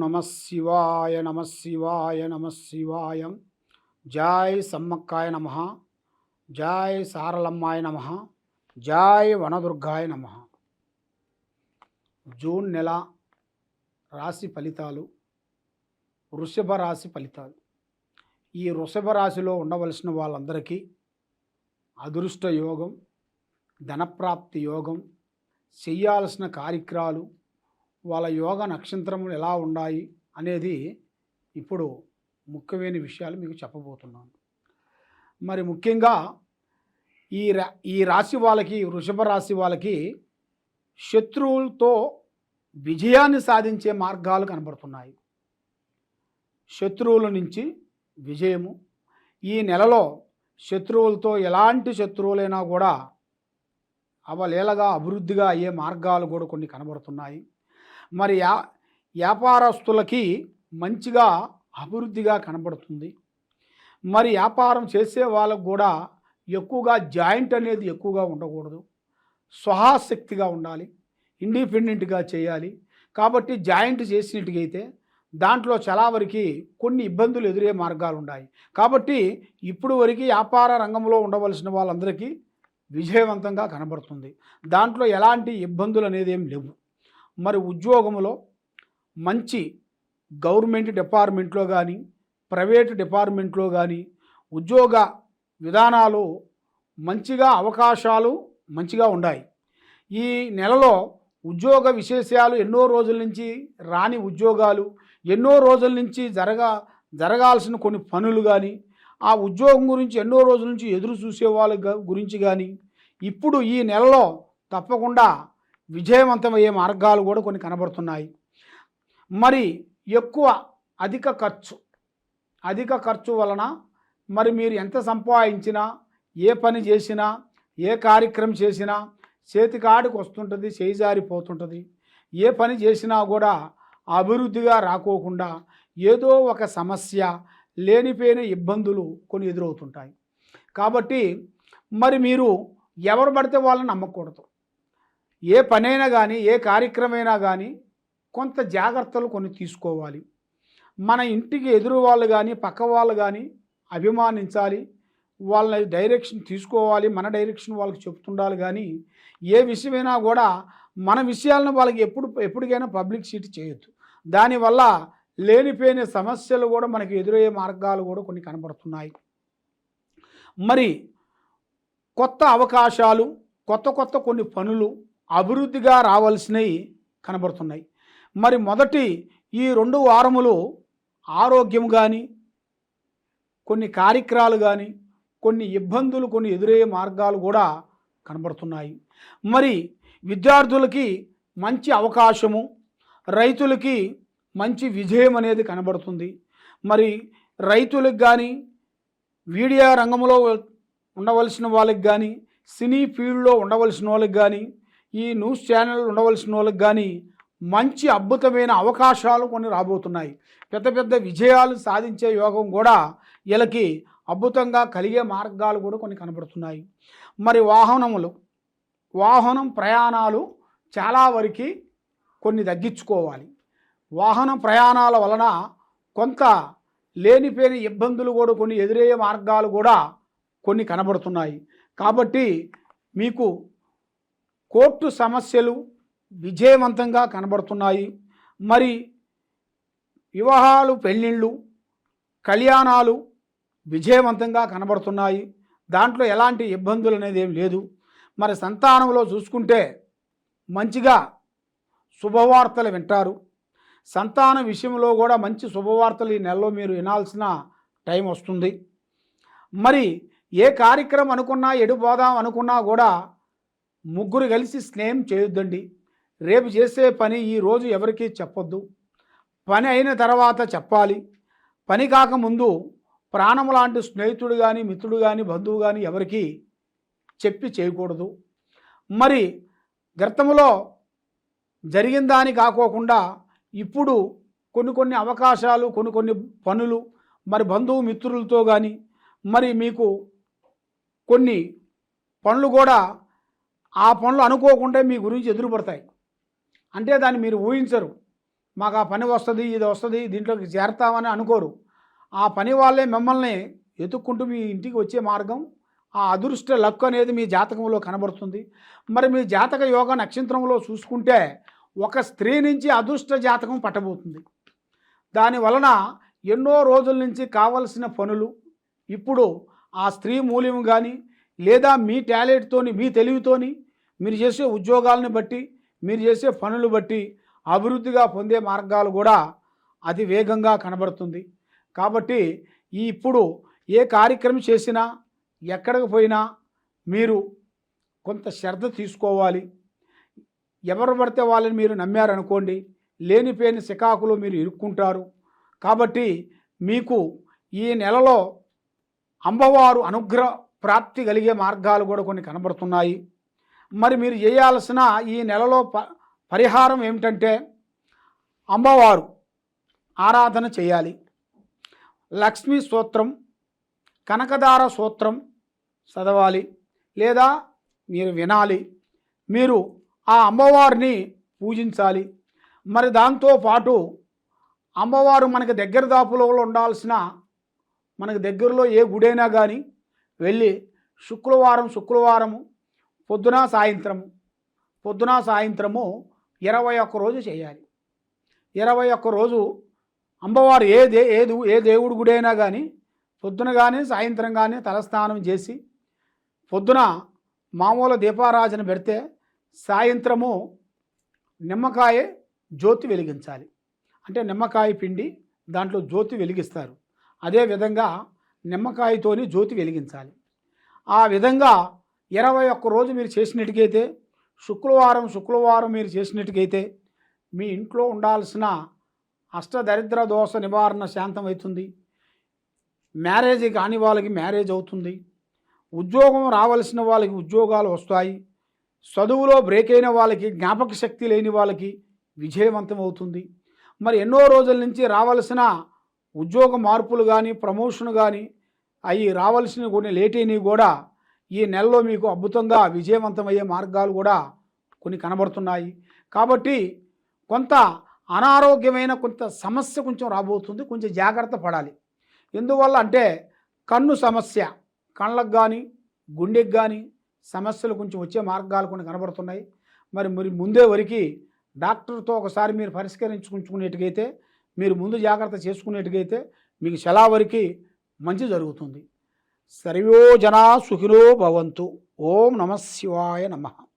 నమ శివాయ నమ శివాయ నమ శివాయ. జై సమ్మక్కాయ నమ, జై సారలమ్మాయ నమ, జై వనదుర్గాయ నమ. జూన్ నెల రాశి ఫలితాలు, వృషభ రాశి ఫలితాలు. ఈ వృషభ రాశిలో ఉండవలసిన వాళ్ళందరికీ అదృష్ట యోగం, ధనప్రాప్తి యోగం, చెయ్యాల్సిన కార్యక్రమాలు, వాళ్ళ యోగ నక్షత్రములు ఎలా ఉన్నాయి అనేది ఇప్పుడు ముఖ్యమైన విషయాలు మీకు చెప్పబోతున్నాను. మరి ముఖ్యంగా ఈ రాశి వాళ్ళకి, వృషభ రాశి వాళ్ళకి శత్రువులతో విజయాన్ని సాధించే మార్గాలు కనబడుతున్నాయి. శత్రువుల నుంచి విజయము. ఈ నెలలో శత్రువులతో ఎలాంటి శత్రువులైనా కూడా అవలీలగా అభివృద్ధిగా అయ్యే మార్గాలు కూడా కొన్ని కనబడుతున్నాయి. మరి వ్యాపారస్తులకి మంచిగా అభివృద్ధిగా కనబడుతుంది. మరి వ్యాపారం చేసే వాళ్ళకు కూడా ఎక్కువగా జాయింట్ అనేది ఎక్కువగా ఉండకూడదు, స్వహాశక్తిగా ఉండాలి, ఇండిపెండెంట్గా చేయాలి. కాబట్టి జాయింట్ చేసినట్టుగైతే దాంట్లో చాలా వరకు కొన్ని ఇబ్బందులు ఎదురే మార్గాలు ఉన్నాయి. కాబట్టి ఇప్పుడు వరకు వ్యాపార రంగంలో ఉండవలసిన వాళ్ళందరికీ విజయవంతంగా కనబడుతుంది. దాంట్లో ఎలాంటి ఇబ్బందులు అనేది ఏం లేవు. మరి ఉద్యోగంలో మంచి గవర్నమెంట్ డిపార్ట్మెంట్లో కానీ, ప్రైవేటు డిపార్ట్మెంట్లో కానీ ఉద్యోగ విధానాలు మంచిగా, అవకాశాలు మంచిగా ఉన్నాయి. ఈ నెలలో ఉద్యోగ విశేషాలు, ఎన్నో రోజుల నుంచి రాని ఉద్యోగాలు, ఎన్నో రోజుల నుంచి జరగాల్సిన కొన్ని పనులు కానీ, ఆ ఉద్యోగం గురించి ఎన్నో రోజుల నుంచి ఎదురు చూసే వాళ్ళ గురించి కానీ ఇప్పుడు ఈ నెలలో తప్పకుండా విజయవంతమయ్యే మార్గాలు కూడా కొన్ని కనబడుతున్నాయి. మరి అధిక ఖర్చు వలన మరి మీరు ఎంత సంపాదించినా, ఏ పని చేసినా, ఏ కార్యక్రమం చేసినా చేతికాడికి వస్తుంటుంది, చేయి జారిపోతుంటుంది. ఏ పని చేసినా కూడా అభివృద్ధిగా రాకోకుండా ఏదో ఒక సమస్య, లేనిపోయిన ఇబ్బందులు కొన్ని ఎదురవుతుంటాయి. కాబట్టి మరి మీరు ఎవరు పడితే వాళ్ళని నమ్మకూడదు. ఏ పనైనా కానీ, ఏ కార్యక్రమైనా కానీ కొంత జాగ్రత్తలు కొన్ని తీసుకోవాలి. మన ఇంటికి ఎదురు వాళ్ళు కానీ, పక్క వాళ్ళు కానీ అభిమానించాలి, వాళ్ళ డైరెక్షన్ తీసుకోవాలి, మన డైరెక్షన్ వాళ్ళకి చెప్తుండాలి. కానీ ఏ విషయమైనా కూడా మన విషయాలను వాళ్ళకి ఎప్పటికైనా పబ్లిసిటీ చేయొద్దు. దానివల్ల లేనిపోయిన సమస్యలు కూడా మనకి ఎదురయ్యే మార్గాలు కూడా కొన్ని కనబడుతున్నాయి. మరి కొత్త అవకాశాలు, కొత్త కొన్ని పనులు అభివృద్ధిగా రావాల్సినవి కనబడుతున్నాయి. మరి మొదటి ఈ 2 వారములు ఆరోగ్యం కానీ, కొన్ని కార్యక్రమాలు కానీ, కొన్ని ఇబ్బందులు కొన్ని ఎదురయ్యే మార్గాలు కూడా కనబడుతున్నాయి. మరి విద్యార్థులకి మంచి అవకాశము, రైతులకి మంచి విజయం అనేది కనబడుతుంది. మరి రైతులకు కానీ, మీడియా రంగంలో ఉండవలసిన వాళ్ళకి కానీ, సినీ ఫీల్డ్లో ఉండవలసిన వాళ్ళకి కానీ, ఈ న్యూస్ ఛానల్ ఉండవలసిన వాళ్ళకి కానీ మంచి అద్భుతమైన అవకాశాలు కొన్ని రాబోతున్నాయి. పెద్ద విజయాలు సాధించే యోగం కూడా వీళ్ళకి అద్భుతంగా కలిగే మార్గాలు కూడా కొన్ని కనబడుతున్నాయి. మరి వాహనం ప్రయాణాలు చాలా వరకు కొన్ని తగ్గించుకోవాలి. వాహన ప్రయాణాల వలన కొంత లేనిపోయిన ఇబ్బందులు కూడా కొన్ని ఎదురయ్యే మార్గాలు కూడా కొన్ని కనబడుతున్నాయి. కాబట్టి మీకు కోర్టు సమస్యలు విజయవంతంగా కనబడుతున్నాయి. మరి వివాహాలు, పెళ్ళిళ్ళు, కళ్యాణాలు విజయవంతంగా కనబడుతున్నాయి. దాంట్లో ఎలాంటి ఇబ్బందులు అనేది ఏం లేదు. మరి సంతానంలో చూసుకుంటే మంచిగా శుభవార్తలు వింటారు. సంతాన విషయంలో కూడా మంచి శుభవార్తలు ఈ నెలలో మీరు వినాల్సిన టైం వస్తుంది. మరి ఏ కార్యక్రమం అనుకున్నా, ఎడిపోదాం అనుకున్నా కూడా ముగ్గురు కలిసి స్నేహం చేయొద్దండి. రేపు చేసే పని ఈరోజు ఎవరికీ చెప్పొద్దు. పని అయిన తర్వాత చెప్పాలి. పని కాకముందు ప్రాణం లాంటి స్నేహితుడు కానీ, మిత్రుడు కానీ, బంధువు కానీ ఎవరికి చెప్పి చేయకూడదు. మరి గతంలో జరిగిన దాని కాకోకుండా ఇప్పుడు కొన్ని అవకాశాలు, కొన్ని పనులు, మరి బంధువు మిత్రులతో కానీ, మరి మీకు కొన్ని పనులు కూడా ఆ పనులు అనుకోకుండా మీ గురించి ఎదురుపడతాయి. అంటే దాన్ని మీరు ఊహించరు. మాకు ఆ పని వస్తుంది, ఇది వస్తుంది, దీంట్లోకి చేరతామని అనుకోరు. ఆ పని వాళ్ళే మిమ్మల్ని వెతుక్కుంటూ మీ ఇంటికి వచ్చే మార్గం, ఆ అదృష్ట లక్ అనేది మీ జాతకంలో కనబడుతుంది. మరి మీ జాతక యోగ నక్షత్రంలో చూసుకుంటే ఒక స్త్రీ నుంచి అదృష్ట జాతకం పట్టబోతుంది. దాని వలన ఎన్నో రోజుల నుంచి కావలసిన పనులు ఇప్పుడు ఆ స్త్రీ మూల్యం కానీ లేదా మీ టాలెంట్తోని, మీ తెలివితోని, మీరు చేసే ఉద్యోగాలను బట్టి, మీరు చేసే పనులు బట్టి అభివృద్ధిగా పొందే మార్గాలు కూడా అతి వేగంగా కనబడుతుంది. కాబట్టి ఇప్పుడు ఏ కార్యక్రమం చేసినా, ఎక్కడికి పోయినా మీరు కొంత శ్రద్ధ తీసుకోవాలి. ఎవరు పడితే వాళ్ళని మీరు నమ్మారనుకోండి, లేనిపోయిన సికాకులు మీరు ఇరుక్కుంటారు. కాబట్టి మీకు ఈ నెలలో అమ్మవారు అనుగ్రహ ప్రాప్తి కలిగే మార్గాలు కూడా కొన్ని కనబడుతున్నాయి. మరి మీరు చేయాల్సిన ఈ నెలలో పరిహారం ఏమిటంటే అమ్మవారు ఆరాధన చేయాలి. లక్ష్మీ స్తోత్రం, కనకదార స్తోత్రం చదవాలి లేదా మీరు వినాలి. మీరు ఆ అమ్మవారిని పూజించాలి. మరి దాంతోపాటు అమ్మవారు మనకి దగ్గర దాపులో ఉండాల్సిన, మనకి దగ్గరలో ఏ గుడైనా కానీ వెళ్ళి శుక్రవారము పొద్దున సాయంత్రము 21 రోజు చేయాలి. 21 రోజు అమ్మవారు ఏ దేవుడి గుడైనా కానీ పొద్దున కానీ సాయంత్రం కానీ తలస్నానం చేసి పొద్దున మామూలు దీపారాజన పెడితే సాయంత్రము నిమ్మకాయ జ్యోతి వెలిగించాలి. అంటే నిమ్మకాయ పిండి దాంట్లో జ్యోతి వెలిగిస్తారు. అదేవిధంగా నిమ్మకాయతోని జ్యోతి వెలిగించాలి. ఆ విధంగా 21 రోజు మీరు చేసినట్టుకైతే, శుక్రవారం మీరు చేసినట్టుకైతే మీ ఇంట్లో ఉండాల్సిన అష్టదరిద్ర దోష నివారణ శాంతం అవుతుంది. మ్యారేజ్ కాని వాళ్ళకి మ్యారేజ్ అవుతుంది. ఉద్యోగం రావాల్సిన వాళ్ళకి ఉద్యోగాలు వస్తాయి. చదువులో బ్రేక్ అయిన వాళ్ళకి, జ్ఞాపక శక్తి లేని వాళ్ళకి విజయవంతం అవుతుంది. మరి ఎన్నో రోజుల నుంచి రావాల్సిన ఉద్యోగ మార్పులు కానీ, ప్రమోషన్ కానీ అవి రావాల్సిన కొన్ని లేట్ అయినవి కూడా ఈ నెలలో మీకు అద్భుతంగా విజయవంతమయ్యే మార్గాలు కూడా కొన్ని కనబడుతున్నాయి. కాబట్టి కొంత అనారోగ్యమైన కొంత సమస్య కొంచెం రాబోతుంది. కొంచెం జాగ్రత్త పడాలి. ఎందువల్ల అంటే కన్ను సమస్య, కళ్ళకు కానీ గుండెకి కానీ సమస్యలు కొంచెం వచ్చే మార్గాలు కొన్ని కనబడుతున్నాయి. మరి ముందే వరకు డాక్టర్తో ఒకసారి మీరు పరిష్కరించుకుంటున్నట్టుగైతే, మీరు ముందు జాగ్రత్త చేసుకునేట్టుగైతే మీకు చాలా వరకు మంచి జరుగుతుంది. సర్వో జనా సుఖినో భవంతు. ఓం నమః శివాయ నమః.